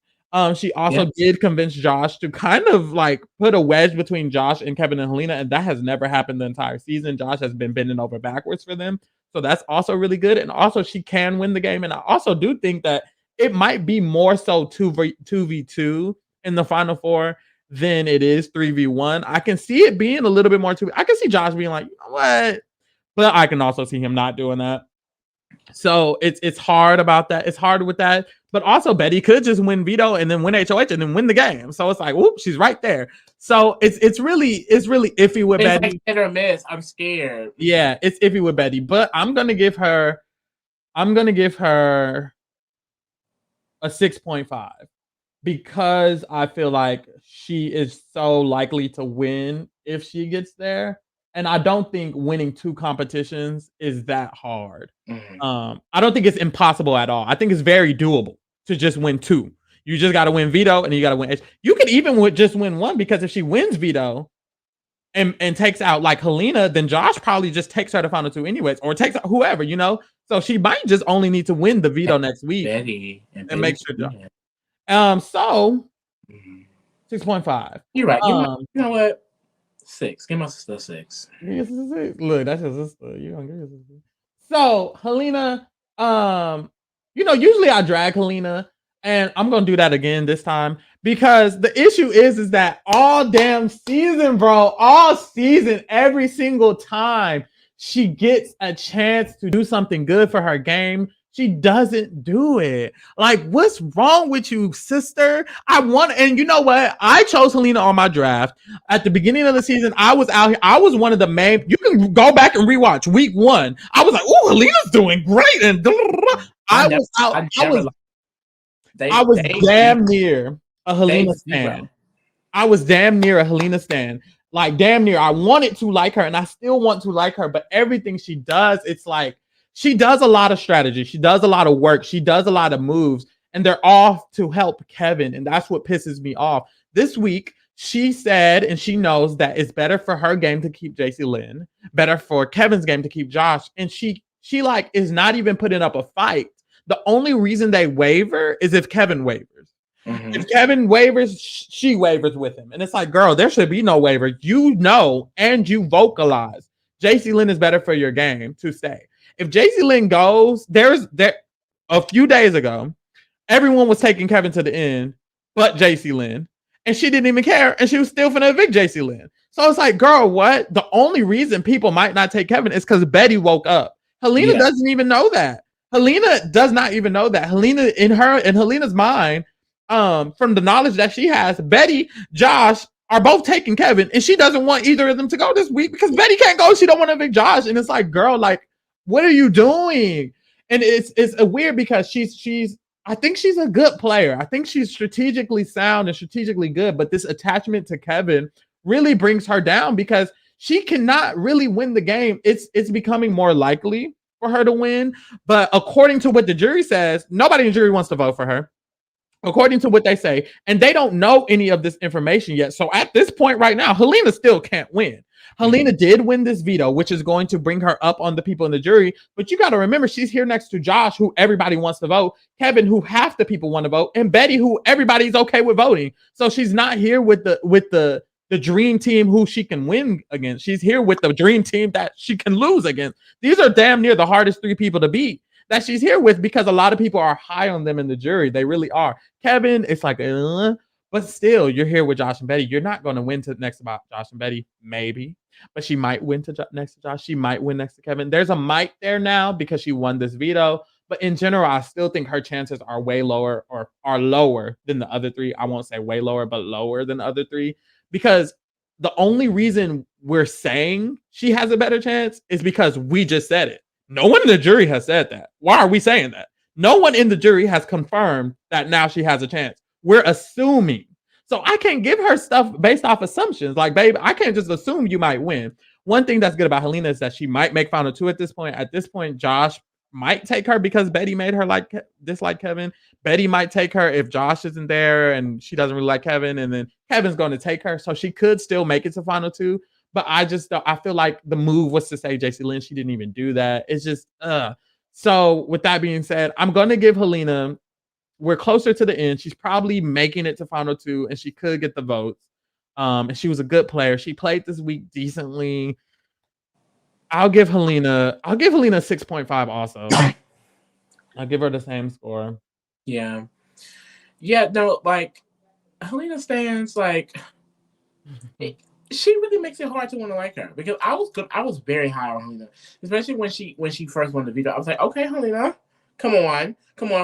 She also did convince Josh to kind of like put a wedge between Josh and Kevin and Helena, and that has never happened the entire season. Josh has been bending over backwards for them. So that's also really good. And also she can win the game. And I also do think that it might be more so 2v2 in the final four than it is 3v1. I can see it being a little bit more 2. I can see Josh being like, you know what? But I can also see him not doing that. So it's hard about that. It's hard with that. But also Betty could just win veto and then win HOH and then win the game. So it's like, whoop, she's right there. So it's really iffy with Betty. Like hit or miss. I'm scared. Yeah, it's iffy with Betty. But I'm gonna give her a 6.5 because I feel like she is so likely to win if she gets there. And I don't think winning 2 competitions is that hard. I don't think it's impossible at all. I think it's very doable to just win 2. You just got to win veto and you got to win. You could even just win 1 because if she wins veto and takes out like Helena, then Josh probably just takes her to final 2 anyways, or takes out whoever, So she might just only need to win the veto next week Betty and make sure. So 6.5. You're right. You know what? 6. Give my sister 6. Look, that's your sister. You don't give your sister. So Helena, usually I drag Helena, and I'm gonna do that again this time because the issue is that all damn season, bro, all season, every single time she gets a chance to do something good for her game, she doesn't do it. Like, what's wrong with you, sister? And you know what? I chose Helena on my draft. At the beginning of the season, I was out here. I was one of the main. You can go back and rewatch week 1. I was like, "Oh, Helena's doing great," and I was damn near a Helena stan. I was damn near a Helena stan. Like damn near. I wanted to like her, and I still want to like her. But everything she does, it's like. She does a lot of strategy. She does a lot of work. She does a lot of moves, and they're all to help Kevin. And that's what pisses me off. This week, she said, and she knows that it's better for her game to keep JC Lynn, better for Kevin's game to keep Josh. And she like is not even putting up a fight. The only reason they waver is if Kevin wavers. Mm-hmm. If Kevin wavers, she wavers with him. And it's like, girl, there should be no waiver. And you vocalize. JC Lynn is better for your game to stay. If JC Lynn goes, there a few days ago, everyone was taking Kevin to the end, but JC Lynn, and she didn't even care, and she was still finna evict JC Lynn. So it's like, girl, what? The only reason people might not take Kevin is because Betty woke up. Helena doesn't even know that. Helena does not even know that. Helena, in Helena's mind, from the knowledge that she has, Betty, Josh are both taking Kevin, and she doesn't want either of them to go this week because Betty can't go. She don't want to evict Josh, and it's like, girl, like. What are you doing? And it's weird because she's I think she's a good player. I think she's strategically sound and strategically good, but this attachment to Kevin really brings her down because she cannot really win the game. It's becoming more likely for her to win. But according to what the jury says, nobody in the jury wants to vote for her. According to what they say, and they don't know any of this information yet. So at this point right now, Helena still can't win. Helena did win this veto, which is going to bring her up on the people in the jury. But you got to remember, she's here next to Josh, who everybody wants to vote, Kevin, who half the people want to vote, and Betty, who everybody's okay with voting. So she's not here with the dream team who she can win against. She's here with the dream team that she can lose against. These are damn near the hardest three people to beat that she's here with, because a lot of people are high on them in the jury. They really are. Kevin, it's like, but still, you're here with Josh and Betty. You're not going to win to next about Josh and Betty, maybe, but she might win next to Josh. She might win next to Kevin. There's a might there now because she won this veto. But in general, I still think her chances are way lower, or are lower than the other three. I won't say way lower, but lower than the other three, because the only reason we're saying she has a better chance is because we just said it. No one in the jury has said that. Why are we saying that? No one in the jury has confirmed that now she has a chance. We're assuming. So I can't give her stuff based off assumptions. Like, babe, I can't just assume you might win. One thing that's good about Helena is that she might make final two at this point. At this point, Josh might take her because Betty made her dislike Kevin. Betty might take her if Josh isn't there and she doesn't really like Kevin, and then Kevin's going to take her. So she could still make it to final two. But I feel like the move was to say JC Lynn. She didn't even do that. It's just, So with that being said, I'm going to give Helena, we're closer to the end. She's probably making it to final two, and she could get the votes. And she was a good player. She played this week decently. I'll give Helena 6.5 also. I'll give her the same score. Yeah. Yeah, no, like, Helena stands, like, she really makes it hard to want to like her, because I was very high on Helena, especially when she first won the veto. I was like, okay, Helena, come on,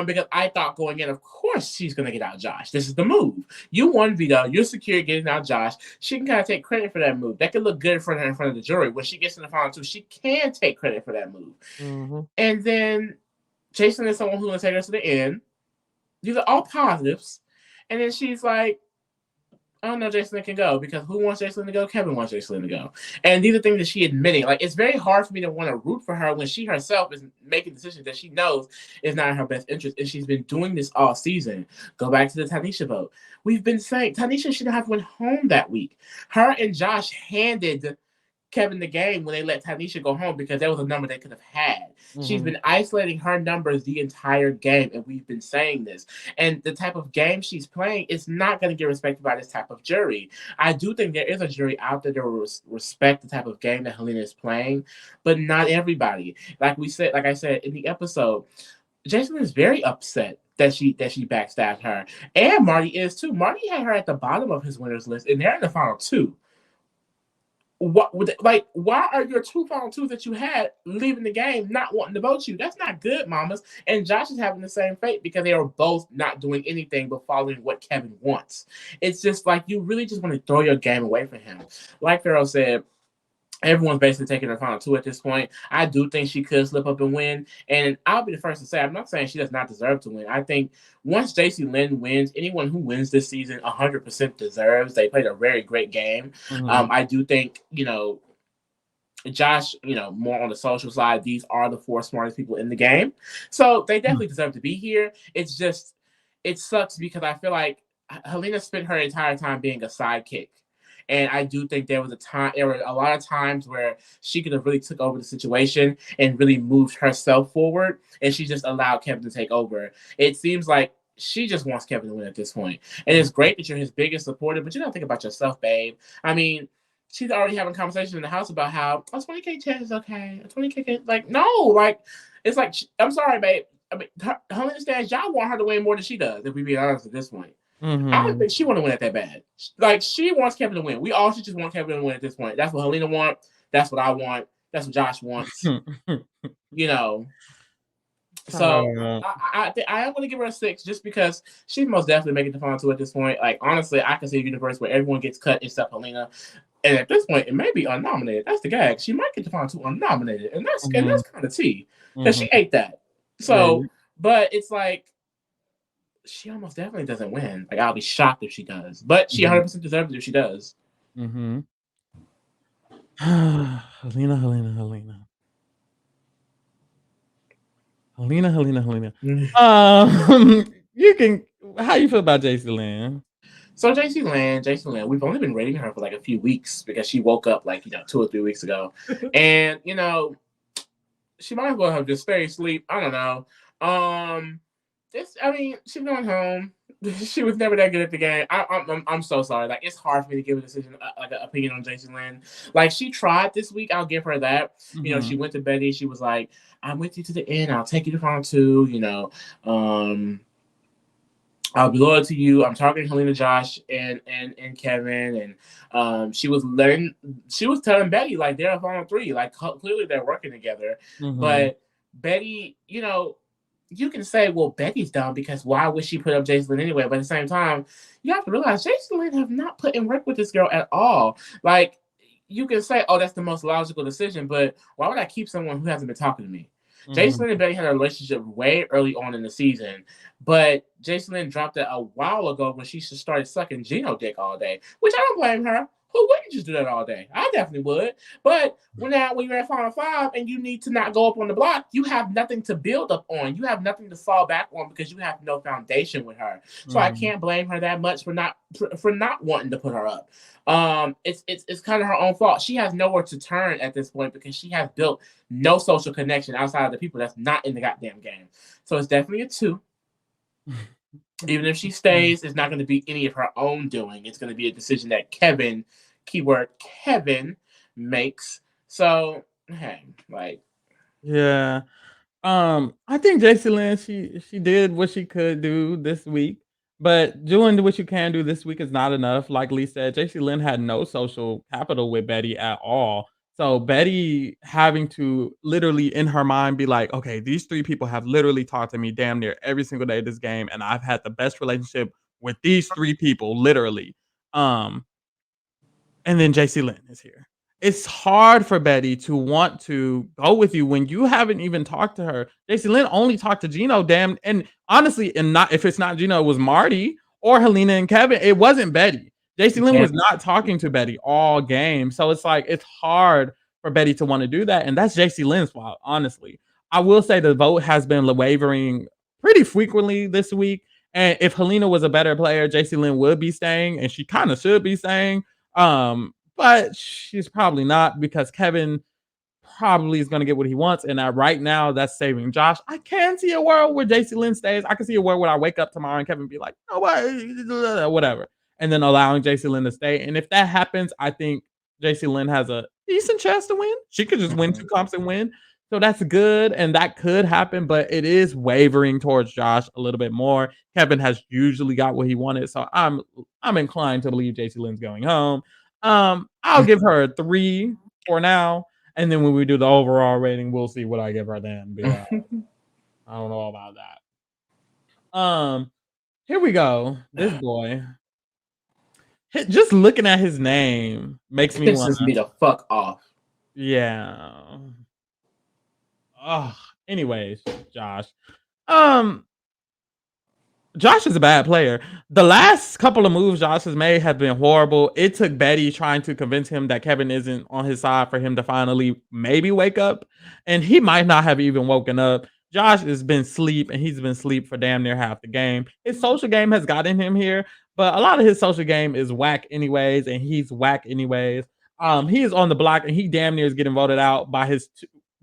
because I thought going in, of course she's gonna get out Josh. This is the move. You won veto, you're secure getting out Josh. She can kind of take credit for that move. That could look good for her in front of the jury. When she gets in the final two, she can take credit for that move. Mm-hmm. And then Jason is someone who's gonna take us to the end. These are all positives. And then she's like, oh no, Jason can go, because who wants Jason to go? Kevin wants Jason to go. And these are things that she admitting. Like, it's very hard for me to want to root for her when she herself is making decisions that she knows is not in her best interest. And she's been doing this all season. Go back to the Tanisha vote. We've been saying Tanisha should have went home that week. Her and Josh handed Kevin the game when they let Tanisha go home, because that was a number they could have had. Mm-hmm. She's been isolating her numbers the entire game, and we've been saying this. And the type of game she's playing is not going to get respected by this type of jury. I do think there is a jury out there that will respect the type of game that Helena is playing, but not everybody. Like I said in the episode, Jason is very upset that she backstabbed her, and Marty is too. Marty had her at the bottom of his winners list, and they're in the final two. Why are your two final twos that you had leaving the game not wanting to vote you? That's not good, mamas. And Josh is having the same fate, because they are both not doing anything but following what Kevin wants. It's just like, you really just want to throw your game away from him. Like Farrell said, everyone's basically taking her final two at this point. I do think she could slip up and win. And I'll be the first to say, I'm not saying she does not deserve to win. I think once JC Lynn wins, anyone who wins this season 100% deserves. They played a very great game. Mm-hmm. I do think, Josh, more on the social side, these are the four smartest people in the game. So they definitely deserve to be here. It's just, it sucks because I feel like Helena spent her entire time being a sidekick. And I do think there were a lot of times where she could have really took over the situation and really moved herself forward, and she just allowed Kevin to take over. It seems like she just wants Kevin to win at this point. And it's great that you're his biggest supporter, but you gotta think about yourself, babe. I mean, she's already having conversations in the house about how a 20K chance is okay. A 20K, like, no, like, it's like, I'm sorry, babe. I mean, her understands y'all want her to win more than she does, if we be honest at this point. Mm-hmm. I don't think she want to win it that bad. Like, she wants Kevin to win. We all should just want Kevin to win at this point. That's what Helena wants. That's what I want. That's what Josh wants. So I am going to give her a 6, just because she's most definitely making the final two at this point. Like, honestly, I can see a universe where everyone gets cut except Helena. And at this point, it may be unnominated. That's the gag. She might get the final two unnominated. And that's kind of tea. Because she ate that. So, but it's like, she almost definitely doesn't win. Like, I'll be shocked if she does. But she 100% deserves it if she does. Mm-hmm. Helena. Helena. Mm. You can. How you feel about JC Lynn? So JC Lynn, we've only been rating her for like a few weeks because she woke up like 2 or 3 weeks ago, and she might as well have just stayed asleep. I don't know. I mean, she's going home. She was never that good at the game. I'm so sorry. Like, it's hard for me to give a decision, like an opinion on Jason Lynn. Like, she tried this week. I'll give her that. She went to Betty. She was like, "I'm with you to the end. I'll take you to round two." I'll be loyal to you. I'm targeting Helena, Josh, and Kevin, and she was telling Betty like they're a final three. Like clearly they're working together. But Betty, you can say, well, Betty's dumb because why would she put up Jason Lynn anyway? But at the same time, you have to realize Jason Lynn have not put in work with this girl at all. Like, you can say, oh, that's the most logical decision, but why would I keep someone who hasn't been talking to me? Jason Lynn and Betty had a relationship way early on in the season, but Jason Lynn dropped it a while ago when she started sucking Gino dick all day, which I don't blame her. Who wouldn't just do that all day? I definitely would. But when you're at Final Five and you need to not go up on the block, you have nothing to build up on. You have nothing to fall back on because you have no foundation with her. So I can't blame her that much for not wanting to put her up. It's kind of her own fault. She has nowhere to turn at this point because she has built no social connection outside of the people that's not in the goddamn game. So it's definitely a 2. Even if she stays, it's not going to be any of her own doing. It's going to be a decision that Kevin, keyword Kevin, makes. So, hey, like, yeah. I think JC Lynn, she did what she could do this week, but doing what you can do this week is not enough. Like Lee said, JC Lynn had no social capital with Betty at all. So Betty having to literally in her mind be like, okay, these 3 people have literally talked to me damn near every single day of this game, and I've had the best relationship with these 3 people, literally. Um, and then JC Lynn is here. It's hard for Betty to want to go with you when you haven't even talked to her. JC Lynn only talked to Gino, damn, and honestly, and not if it's not Gino, it was Marty or Helena and Kevin. It wasn't Betty. JC Lynn was not talking to Betty all game. So it's like it's hard for Betty to want to do that. And that's JC Lynn's fault, honestly. I will say the vote has been wavering pretty frequently this week. And if Helena was a better player, JC Lynn would be staying, and she kind of should be staying. But she's probably not because Kevin probably is going to get what he wants. And right now, that's saving Josh. I can see a world where JC Lynn stays. I can see a world where I wake up tomorrow and Kevin be like, no, whatever. And then allowing JC Lynn to stay. And if that happens, I think JC Lynn has a decent chance to win. She could just win 2 comps and win. So that's good. And that could happen, but it is wavering towards Josh a little bit more. Kevin has usually got what he wanted. So I'm inclined to believe JC Lynn's going home. I'll give her a 3 for now. And then when we do the overall rating, we'll see what I give her then. I don't know about that. Here we go. This boy. Just looking at his name makes me want pisses me the fuck off. Yeah. Anyways, Josh. Josh is a bad player. The last couple of moves Josh has made have been horrible. It took Betty trying to convince him that Kevin isn't on his side for him to finally maybe wake up. And he might not have even woken up. Josh has been asleep, and he's been asleep for damn near half the game. His social game has gotten him here, but a lot of his social game is whack anyways, and he's whack anyways. He is on the block, and he damn near is getting voted out by his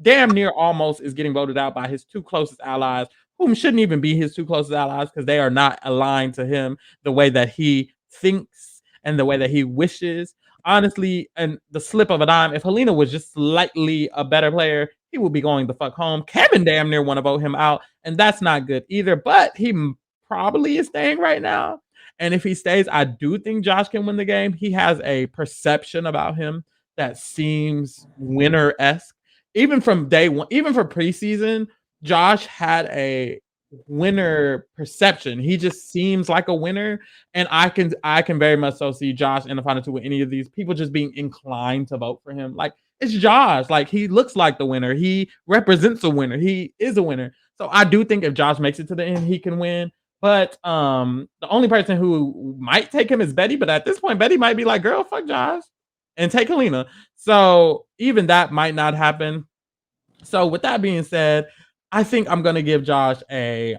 damn near almost is getting voted out by his 2 closest allies, whom shouldn't even be his 2 closest allies because they are not aligned to him the way that he thinks and the way that he wishes. Honestly, and the slip of a dime, if Helena was just slightly a better player, he would be going the fuck home. Kevin damn near want to vote him out, and that's not good either. But he probably is staying right now. And if he stays, I do think Josh can win the game. He has a perception about him that seems winner-esque. Even from day one, even for preseason, Josh had a winner perception. He just seems like a winner, and I can very much so see Josh in the final 2 with any of these people just being inclined to vote for him. Like, it's Josh. Like, he looks like the winner. He represents a winner. He is a winner. So I do think if Josh makes it to the end, he can win. But the only person who might take him is Betty. But at this point, Betty might be like, girl, fuck Josh and take Helena. So even that might not happen. So with that being said, I think I'm gonna give Josh a.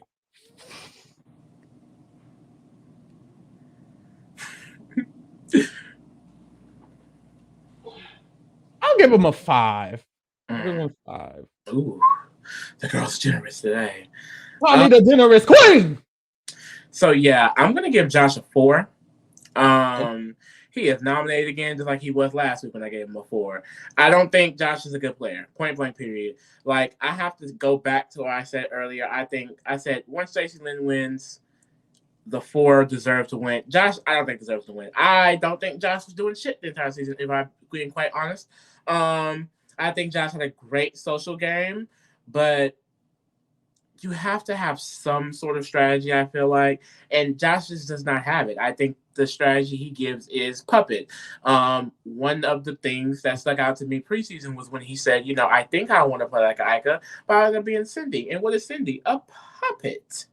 I'll give him a 5. I'll give him a 5. Ooh, the girl's generous today. Probably the generous queen. So yeah, I'm gonna give Josh a 4. He is nominated again, just like he was last week when I gave him a 4. I don't think Josh is a good player. Point blank, period. Like, I have to go back to what I said earlier. I said once Jacy Lynn wins, the 4 deserve to win. Josh, I don't think deserves to win. I don't think Josh was doing shit the entire season, if I'm being quite honest. I think Josh had a great social game, but you have to have some sort of strategy, I feel like, and Josh just does not have it. I think the strategy he gives is puppet. One of the things that stuck out to me preseason was when he said, I think I want to play like Ika, but I'm going to be in Cindy. And what is Cindy? A puppet.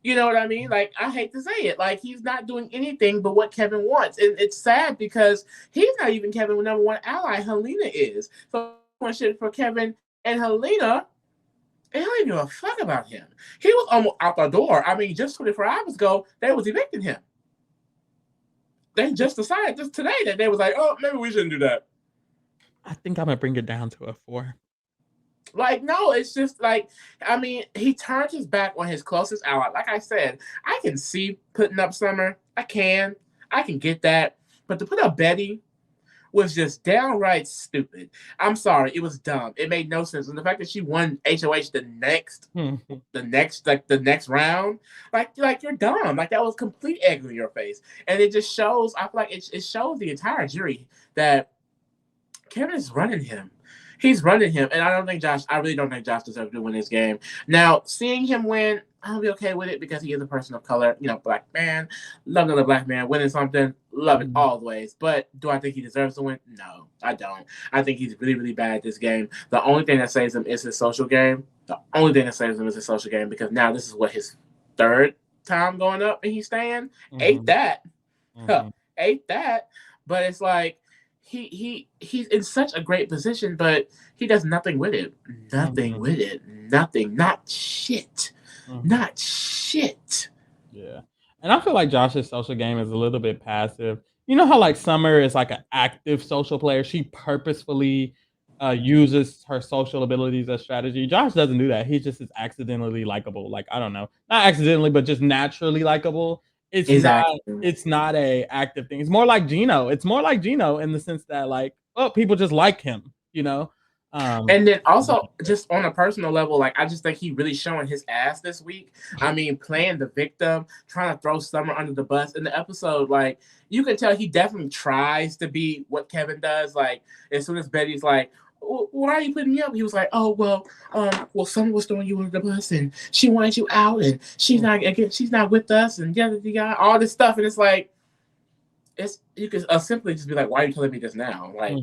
You know what I mean? Like, I hate to say it. Like, he's not doing anything but what Kevin wants. And it's sad because he's not even Kevin's number one ally. Helena is. So, one shit for Kevin and Helena, they don't even give a fuck about him. He was almost out the door. I mean, just 24 hours ago, they was evicting him. They just decided just today that they was like, oh, maybe we shouldn't do that. I think I'm going to bring it down to a 4. Like, no, it's just like, I mean, he turned his back on his closest ally. Like I said, I can see putting up Summer. I can get that. But to put up Betty was just downright stupid. I'm sorry, it was dumb. It made no sense. And the fact that she won HOH the next round, like you're dumb. Like, that was complete egg in your face. And it just shows, I feel like it shows the entire jury that Kevin is running him. He's running him, and I really don't think Josh deserves to win this game. Now, seeing him win, I'll be okay with it because he is a person of color, black man. Love another black man winning something. Love it always. But do I think he deserves to win? No, I don't. I think he's really, really bad at this game. The only thing that saves him is his social game. Because now this is what his 3rd time going up and he's staying. Mm-hmm. Ate that. But it's like, he's in such a great position, but he does nothing with it. Nothing. Not shit. Not shit. Yeah. And I feel like Josh's social game is a little bit passive. You know how like Summer is like an active social player? She purposefully uses her social abilities as strategy. Josh doesn't do that. He just is accidentally likable. Like, I don't know. Not accidentally, but just naturally likable. It's not a active thing. It's more like Gino. It's more like Gino in the sense that like, people just like him, and then also just on a personal level, like, I just think he really showing his ass this week. I mean, playing the victim, trying to throw Summer under the bus in the episode. Like, you can tell he definitely tries to be what Kevin does. Like, as soon as Betty's like, why are you putting me up? He was like, oh, well, Summer was throwing you under the bus and she wanted you out and she's not with us and all this stuff. And it's like, you could simply just be like, why are you telling me this now? Like,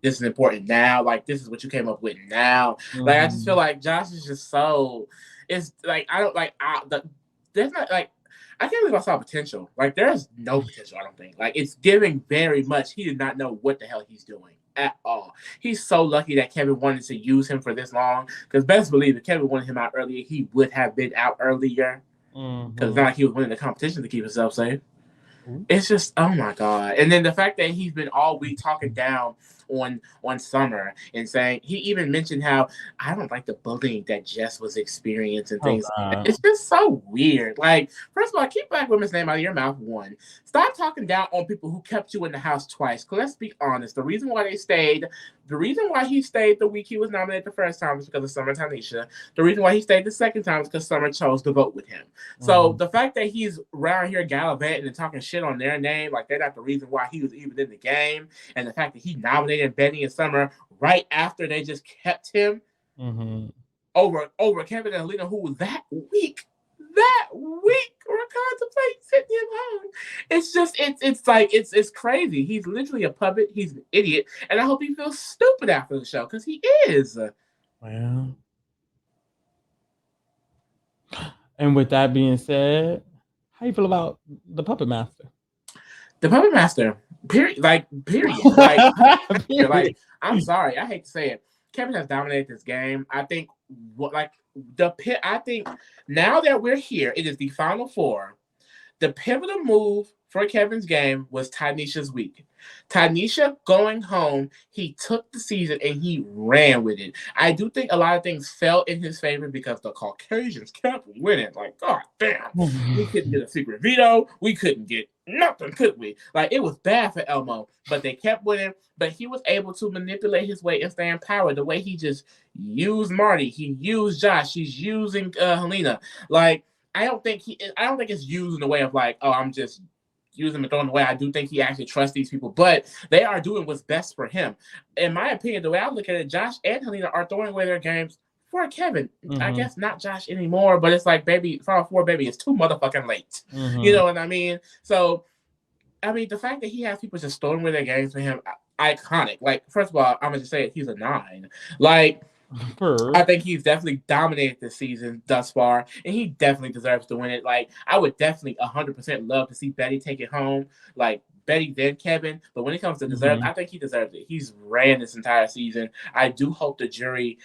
This is important now. Like, this is what you came up with now. Like, I just feel like Josh is just so, it's like, there's not like, I can't believe I saw potential. Like, there's no potential, I don't think. Like, it's giving very much. He did not know what the hell he's doing at all. He's so lucky that Kevin wanted to use him for this long. Because best believe if Kevin wanted him out earlier, he would have been out earlier. Because it's not like he was winning the competition to keep himself safe. It's just, oh my God. And then the fact that he's been all week talking down on Summer and saying, he even mentioned how I don't like the bullying that Jess was experiencing things. It's just so weird. Like, first of all, keep black women's name out of your mouth. 1, stop talking down on people who kept you in the house twice. Because let's be honest, the reason why he stayed the week he was nominated the first time was because of Summer Tanisha. The reason why he stayed the second time is because Summer chose to vote with him. So the fact that he's around here gallivanting and talking shit on their name, like they're not the reason why he was even in the game, and the fact that he nominated Betty and Summer right after they just kept him over Kevin and Alina, who that week were contemplating sending him home. It's just it's crazy. He's literally a puppet. He's an idiot, and I hope he feels stupid after the show because he is. Well, and with that being said, how you feel about the Puppet Master? The Puppet Master, period. Like, I'm sorry, I hate to say it. Kevin has dominated this game. I think I think now that we're here, it is the final four. The pivotal move for Kevin's game was Tanisha's week. Tanisha going home, he took the season and he ran with it. I do think a lot of things fell in his favor because the Caucasians kept winning. Like, God damn, we couldn't get a secret veto. We couldn't get nothing, could we? Like, it was bad for Elmo, but they kept winning. But he was able to manipulate his way and stay in power. The way he just used Marty, he used Josh, he's using Helena. Like, I don't think it's used in the way of like, oh, I'm just using them and throwing away. I do think he actually trusts these people, but they are doing what's best for him. In my opinion, the way I look at it, Josh and Helena are throwing away their games for Kevin. I guess not Josh anymore, but it's like, baby, Final Four, baby, it's too motherfucking late. You know what I mean? So, I mean, the fact that he has people just throwing away their games for him, iconic. Like, first of all, I'm gonna just say it, he's a 9. Like, I think he's definitely dominated this season thus far, and he definitely deserves to win it. Like, I would definitely 100% love to see Betty take it home, like Betty then Kevin. But when it comes to deserve, I think he deserves it. He's ran this entire season. I do hope the jury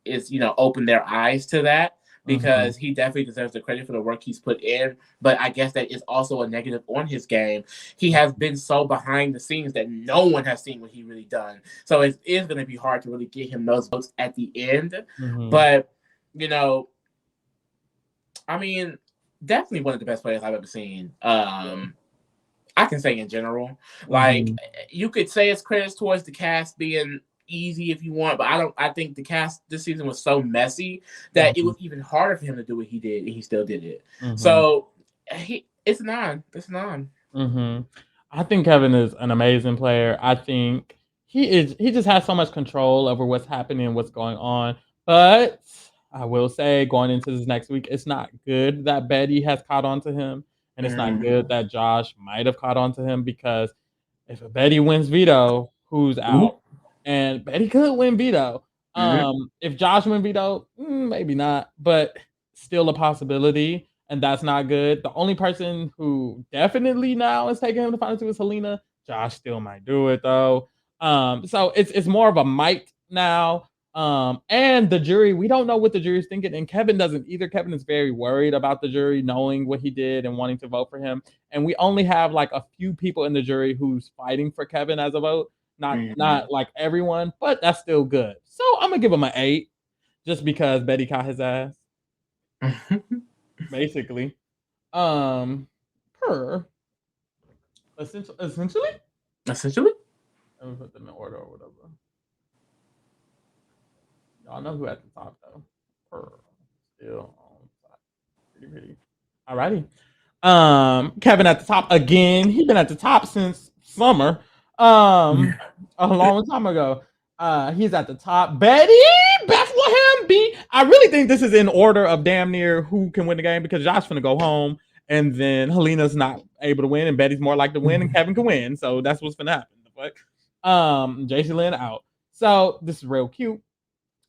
is open their eyes to that, because he definitely deserves the credit for the work he's put in. But I guess that is also a negative on his game. He has been so behind the scenes that no one has seen what he really done. So it is going to be hard to really get him those votes at the end. But, I mean, definitely one of the best players I've ever seen. I can say in general. Like, you could say it's credits towards the cast being easy if you want, but I think the cast this season was so messy that it was even harder for him to do what he did, and he still did it. So it's a 9. It's a 9. I think Kevin is an amazing player. I think he just has so much control over what's happening and what's going on. But I will say, going into this next week, it's not good that Betty has caught on to him, and it's not good that Josh might have caught on to him, because if Betty wins veto, who's out? And Betty could win veto. If Josh win veto, maybe not, but still a possibility, and that's not good. The only person who definitely now is taking him to final two is Helena. Josh still might do it though. So it's more of a might now. And the jury, we don't know what the jury's thinking, and Kevin doesn't either. Kevin is very worried about the jury knowing what he did and wanting to vote for him. And we only have like a few people in the jury who's fighting for Kevin as a vote. Not like everyone, but that's still good. So I'm gonna give him an 8, just because Betty caught his ass. Basically. Essentially? Let me put them in order or whatever. Y'all know who at the top though. Still on top. Pretty. Alrighty. Kevin at the top again. He's been at the top since summer. A long time ago. He's at the top. Betty, Bethlehem, B. I really think this is in order of damn near who can win the game, because Josh's gonna go home, and then Helena's not able to win, and Betty's more likely to win, and Kevin can win. So that's what's gonna happen. JC Lynn out. So this is real cute.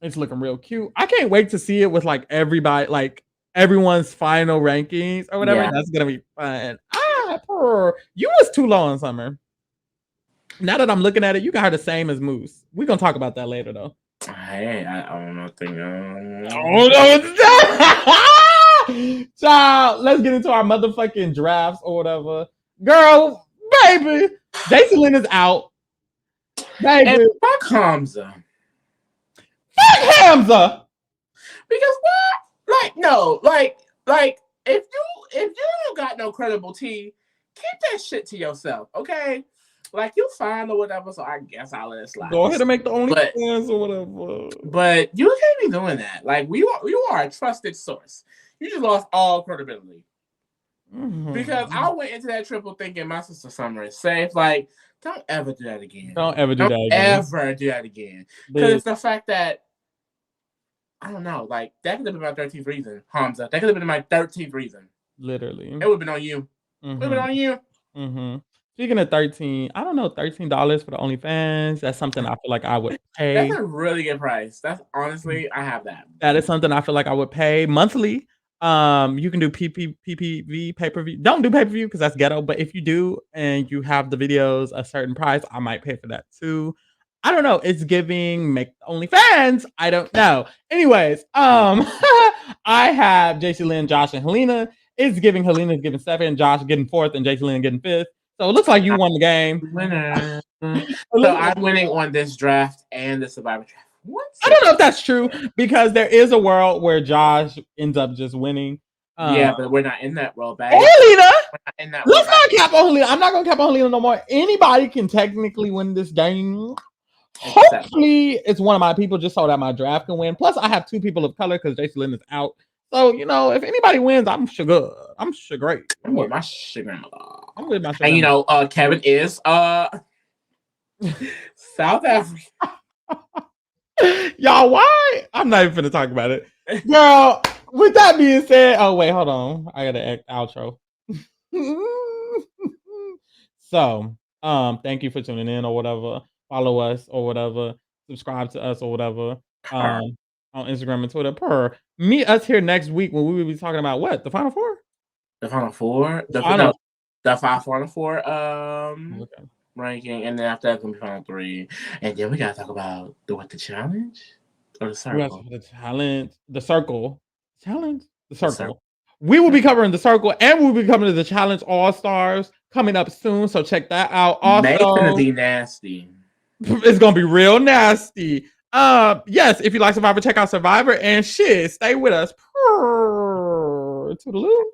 It's looking real cute. I can't wait to see it with like everybody, like everyone's final rankings or whatever. That's gonna be fun. You was too low in summer. Now that I'm looking at it, you got her the same as Moose. We're gonna talk about that later though. I don't know. Child, let's get into our motherfucking drafts or whatever. Girl, baby, JC Lynn is out. Baby. And fuck Hamza. Fuck Hamza. Because what? Like, no, like if you don't got no credible tea, keep that shit to yourself, okay? Like, you fine or whatever, so I guess I'll let it slide. Go ahead and make the OnlyFans or whatever. But you can't be doing that. Like, you are a trusted source. You just lost all credibility. Because I went into that triple thinking my sister Summer is safe. Like, don't ever do that again. Don't ever do that again. Because it's the fact that, I don't know, like, that could have been my 13th reason, Hamza. That could have been my 13th reason. Literally. It would have been on you. It would have been on you. Speaking of 13, I don't know, $13 for the OnlyFans. That's something I feel like I would pay. That's a really good price. That's honestly, I have that. That is something I feel like I would pay monthly. You can do PPV, pay-per-view. Don't do pay-per-view because that's ghetto. But if you do and you have the videos a certain price, I might pay for that too. I don't know. It's giving make OnlyFans. I don't know. Anyways, I have JC Lynn, Josh, and Helena. It's giving Helena's giving second, Josh getting fourth, and JC Lynn getting fifth. So it looks like you won the game. Winner. So I'm winning on this draft and the Survivor draft. What? I don't know if that's true because there is a world where Josh ends up just winning. Yeah, but we're not in that world, babe. Helena, in that let's not cap on Helena. I'm not gonna cap on Helena no more. Anybody can technically win this game. Hopefully, it's one of my people just so that my draft can win. Plus, I have two people of color because JC Lynn is out. So, you know, if anybody wins, I'm sugar. I'm great. I'm with my sugar. I'm with my sugar. And you know, Kevin is South Africa. Y'all, why? I'm not even gonna talk about it. Girl, with that being said, oh wait, hold on. I gotta outro. So, thank you for tuning in or whatever. Follow us or whatever. Subscribe to us or whatever. On Instagram and Twitter. Meet us here next week when we will be talking about what? The Final Four? The Final Four? The Final Four okay. Ranking, and then after that, gonna be Final Three. And then we gotta talk about the challenge? Or the circle? The challenge. The circle. Challenge? The circle. We will be covering the circle and we'll be covering the challenge All-Stars coming up soon. So check that out. Also, May's gonna be nasty. It's gonna be real nasty. Yes, if you like Survivor, check out Survivor and shit. Stay with us. Toodaloo.